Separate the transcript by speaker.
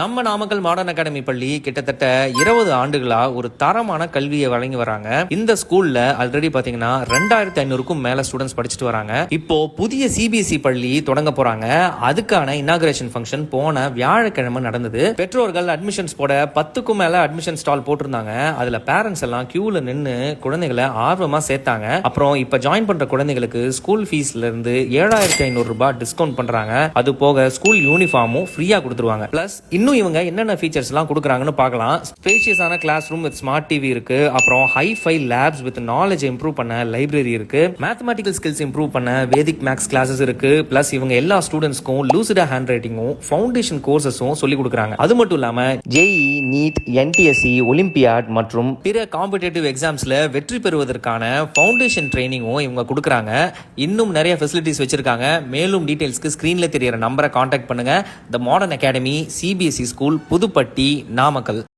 Speaker 1: நம்ம Namakkal modern academy பள்ளி கிட்டத்தட்ட 20 ஆண்டுகளா ஒரு தரமான கல்வியை வழங்கி வராங்க. இந்த ஸ்கூல்ல ஆல்ரெடி பாத்தீங்கன்னா 2500க்கும் மேல ஸ்டூடெண்ட்ஸ் படிச்சுட்டு வராங்க. இப்போ புதிய சிபிஎஸ்இ பள்ளி தொடங்க போறாங்க. அதுக்கான இனாகுரேஷன் ஃபங்க்ஷன் போன வியாழக்கிழமை நடந்தது. பெற்றோர்கள் அட்மிஷன்ஸ் போட 10க்கும் மேல அட்மிஷன் ஸ்டால் போட்டிருந்தாங்க. அதுல பேரண்ட்ஸ் எல்லாம் கியூல நின்னு குழந்தைகளை ஆர்வமா சேர்த்தாங்க. அப்புறம் இப்ப ஜாயின் பண்ற குழந்தைகளுக்கு ஸ்கூல் ஃபீஸ்ல இருந்து 7500 ரூபாய் டிஸ்கவுண்ட் பண்றாங்க. அது போக ஸ்கூல் யூனிஃபார்மும் ஃப்ரீயா கொடுத்துருவாங்க. பிளஸ் இன்னும் இவங்க என்னென்ன ஃபீச்சர்ஸ் எல்லாம் கொடுக்குறாங்கன்னு பார்க்கலாம். ஸ்பேஷியஸான class room with smart TV இருக்கு. அப்புறம் hi fi labs with knowledge improve பண்ண லைப்ரரி இருக்கு. மேத்தமெட்டிக்கல் ஸ்கில்ஸ் இம்ப்ரூவ் பண்ண வேதிக் மேக்ஸ் கிளாஸஸ் இருக்கு. பிளஸ் இவங்க எல்லா ஸ்டூடெண்ட்ஸ்க்கும் லூசிடா ஹேண்ட் ரைட்டிங்கும் ஃபவுண்டேஷன் கோர்சஸும் சொல்லி கொடுக்குறாங்க. அது மட்டும் இல்லாம ஜேஇ, நீட், என்டிஎஸ்சி, ஒலிம்பியாட் மற்றும் பிற காம்படிட்டிவ் எக்ஸாம்ஸ்ல வெற்றி பெறுவதற்கான ஃபவுண்டேஷன் ட்ரைனிங்கும் இவங்க கொடுக்குறாங்க. இன்னும் நிறைய ஃபெசிலிட்டிஸ் வச்சிருக்காங்க. மேலும் டீடைல்ஸ்க்கு ஸ்கிரீன்ல தெரியற நம்பரை கான்டாக்ட் பண்ணுங்க. The modern academy CBSE school, Pudupatti, Namakkal.